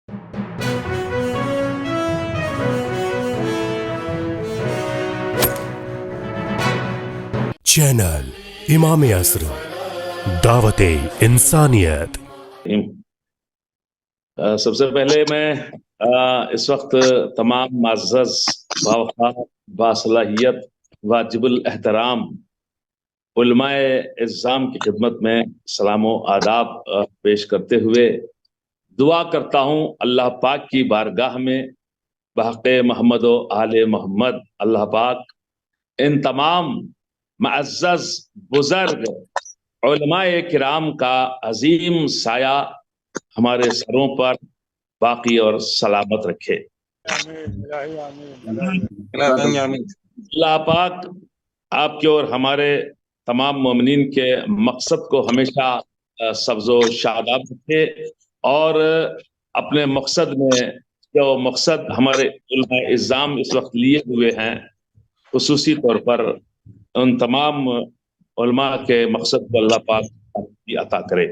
Channel इमाम असर दावत इंसानियत। सबसे पहले मैं इस वक्त तमाम मुअज़्ज़ज़ बावक़ार बासलाहियत वाजिबुल एहतराम उलमाए इस्लाम की खिदमत में सलाम व आदाब पेश करते हुए दुआ करता हूँ अल्लाह पाक की बारगाह में बहक़े मोहम्मद व आले मोहम्मद अल्लाह पाक इन तमाम मुअज़्ज़ज़ बुज़ुर्ग उलमाए किराम का अजीम साया हमारे सरों पर बाकी और सलामत रखे। अल्लाह पाक आपके और हमारे तमाम मोमिनीन के मकसद को हमेशा सब्ज़ो शादाब रखे और अपने मकसद में जो मकसद हमारे उलमाए इस्लाम इस वक्त लिए हुए हैं खुसूसी तौर पर उन तमाम उलमा के मकसद को अल्लाह पाक अता करे।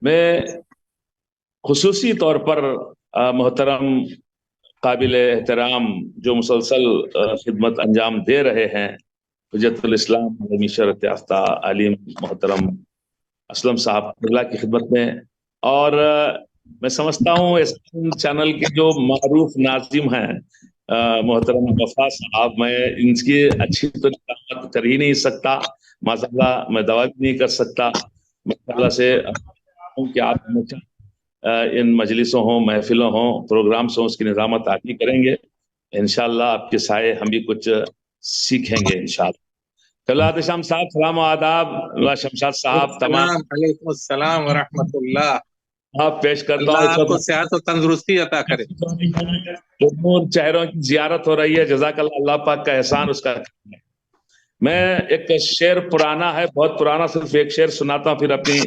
मैं खुसूसी तौर पर मोहतरम काबिल एहतराम जो मुसलसल खिदमत अंजाम दे रहे हैं हुज्जतुल इस्लाम आलमी शरत याफ्ता आलिम मोहतरम असलम साहब अल्लाह की खिदमत में, और मैं समझता हूँ इस चैनल के जो मारूफ नाजिम हैं मोहतरम वफा साहब, मैं इनकी अच्छी तो निजामत कर ही नहीं सकता, माशाल्लाह मैं दवा भी नहीं कर सकता। माशाल्लाह से कि आप हमेशा इन मजलिसों हों, महफिलों हों, प्रोग्राम्स हों, उसकी निजामत आप ही करेंगे। इंशाअल्लाह आपके साए हम भी कुछ सीखेंगे इंशाअल्लाह। चलो आतिशाम साहब सलाम आदाब, शमशाद साहब तमाम अलैकुमुस्सलाम व रहमतुल्लाह। आप पेश करता हूँ। अल्लाह आपको सेहत और तंदुरुस्ती अता करे। चेहरों की जियारत हो रही है, जज़ाकल्लाह, अल्लाह पाक का एहसान उसका। मैं एक शेर पुराना है, बहुत पुराना, सिर्फ एक शेर सुनाता हूँ, फिर अपनी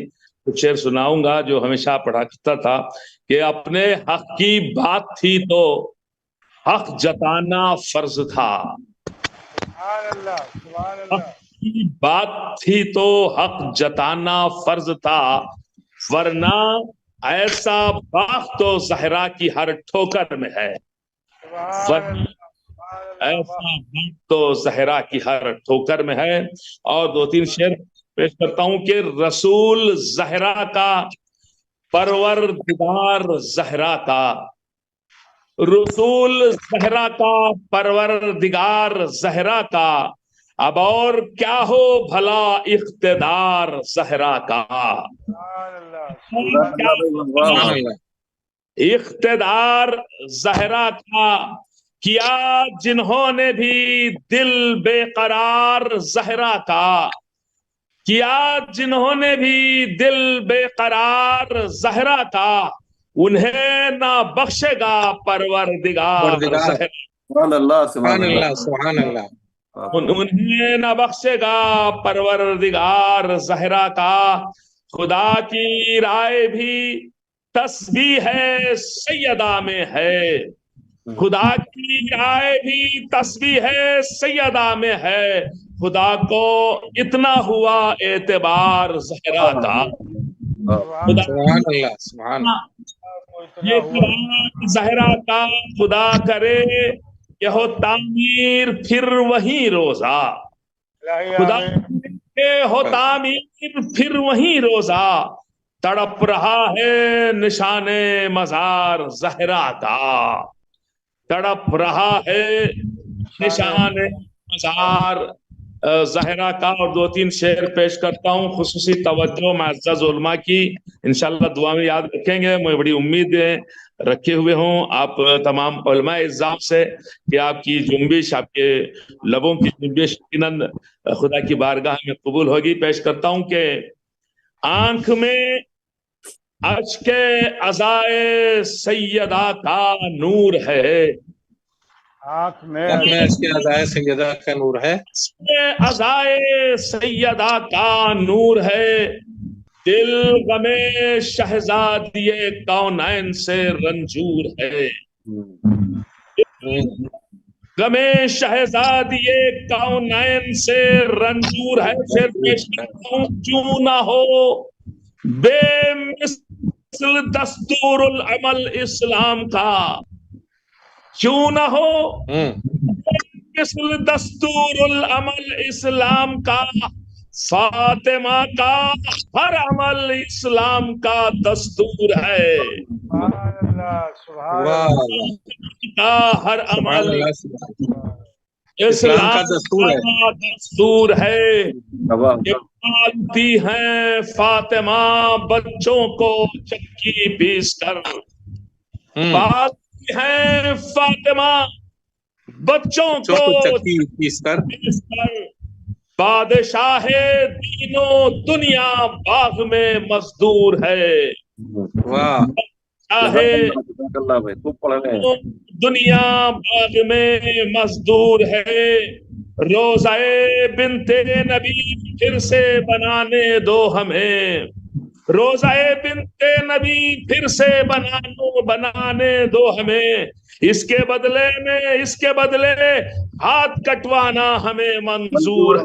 कुछ शेर सुनाऊंगा जो हमेशा पढ़ा करता था कि अपने हक की बात थी तो हक जताना फर्ज था, हक की बात थी तो हक जताना फर्ज था, वरना ऐसा बाख तो ज़हरा की हर ठोकर में है, ऐसा बाख तो ज़हरा की हर ठोकर में है। और दो तीन शेर पेश करता हूं कि रसूल ज़हरा का परवरदिगार ज़हरा का, रसूल ज़हरा का परवरदिगार ज़हरा का, अब और क्या हो भला इख्तिदार ज़हरा का, इख्तिदार ज़हरा का, किया जिन्होंने भी दिल बेकरार ज़हरा का, किया जिन्होंने भी दिल बेकरार ज़हरा का, उन्हें ना बख्शेगा परवरदिगार ज़हरा, उन्हें ना बख्शेगा परवरदिगार ज़हरा का। खुदा की राय भी तस्बीह है सैयदा में है, खुदा की राय भी तस्बीह है सैयदा में है, खुदा को इतना हुआ एतबार ज़हरा का, ये ज़हरा का खुदा करे यह हो तामीर फिर वही रोजा, खुदा के हो तामीर फिर वही रोजा, तड़प रहा है निशाने मजार ज़हरा का, तड़प रहा है निशाने मजार ज़हरा का। और दो तीन शेर पेश करता हूँ, खुसूसी तवज्जो मुअज़्ज़ज़ उलमा की, इंशाअल्लाह दुआ में याद रखेंगे। मुझे बड़ी उम्मीद है रखे हुए हों आप तमाम उलमा इज़्ज़ाम से कि आपकी जुम्बिश, आपके लबों की जुम्बिश यकीनन खुदा की बारगाह में कबूल होगी। पेश करता हूँ कि आंख में अश्के अज़ाए सैयदा का नूर है, आँख में अश्के अज़ाए सैयदा का नूर है, अज़ाए सैयदा का नूर है, दिल गमे शहजादिये कौनैन से रंजूर है, गमे शहजादिये कौनैन से रंजूर है। शेर पेश करता हूं, क्यों ना हो बेमिसाल دستور العمل اسلام کا کیوں نہ ہو، مثل دستور العمل اسلام کا فاطمہ کا ہر عمل اسلام کا دستور ہے، کا ہر عمل اسلام کا دستور ہے۔ پالتی ہیں فاطمہ بچوں کو چکی پیس کر، پالتی ہیں فاطمہ بچوں کو چکی پیس کر، بادشاہ دین و دنیا باغ میں مزدور ہے، دنیا باغ میں مزدور ہے۔ روزہ بنت نبی پھر سے بنانے دو ہمیں، روزہ بنت نبی پھر سے بنانے دو ہمیں، اس کے بدلے ہاتھ کٹوانا ہمیں منظور ہے،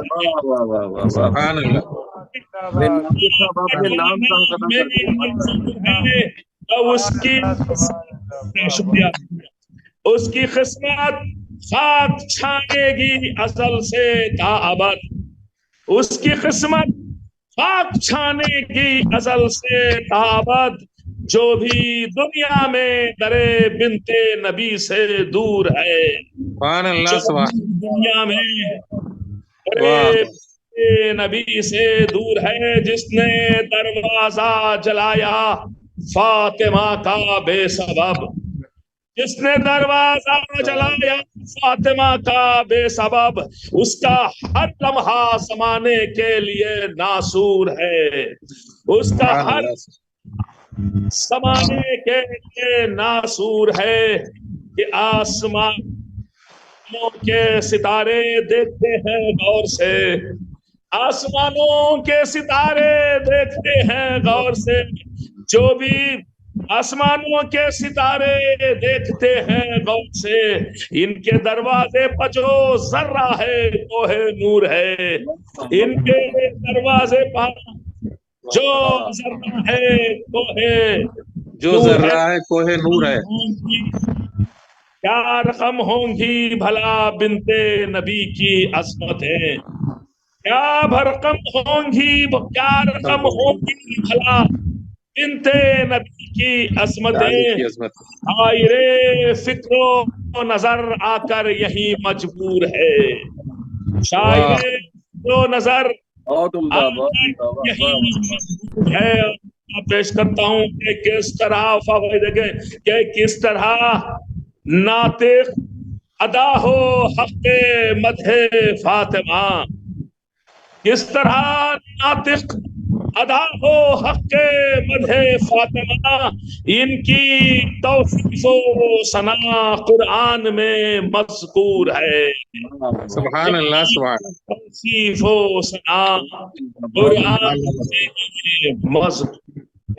اس کی قسمت خاک چھانے گی ازل سے تا ابد، اس کی قسمت خاک چھانے گی ازل سے تا ابد، جو بھی دنیا میں درے بنت نبی سے دور ہے، سبحان اللہ، دنیا میں درے بنت نبی سے دور ہے، جس نے دروازہ جلایا فاطمہ کا بے سبب، جس نے دروازہ جلایا فاطمہ کا بے سبب، اس کا ہر لمحہ زمانے کے لیے ناسور ہے، اس کا ہر زمانے کے لیے ناسور ہے، کہ آسمانوں کے ستارے دیکھتے ہیں غور سے، آسمانوں کے ستارے دیکھتے ہیں غور سے، جو بھی آسمانوں کے ستارے دیکھتے ہیں غور سے، ان کے دروازے پر جو ذرہ ہے کوہ نور ہے، ان کے دروازے پر جو ذرہ ہے کوہ نور ہے، کیا رقم ہوں گی بھلا بنت نبی کی عظمتیں، کیا رقم ہوں گی بھلا بنت نبی کی عظمتیں، شاعر فکر و نظر آ کر یہی مجبور ہے، شاعر فکر و نظر یہی مجبور ہے۔ پیش کرتا ہوں کہ کس طرح ناطق ادا ہو حق مدح فاطمہ، کس طرح ناطق ادا ہو حق مدح فاطمہ، ان کی توصیف و ثنا قرآن میں مذکور ہے، سبحان اللہ، سبحان توصیف و ثنا قرآن میں مذکور۔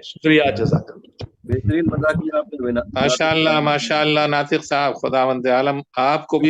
شکریہ، جزاک اللہ، بہترین مزاح کیا آپ نے، ماشاء اللہ، ماشاء اللہ ناطق صاحب، خداوند عالم آپ کو بھی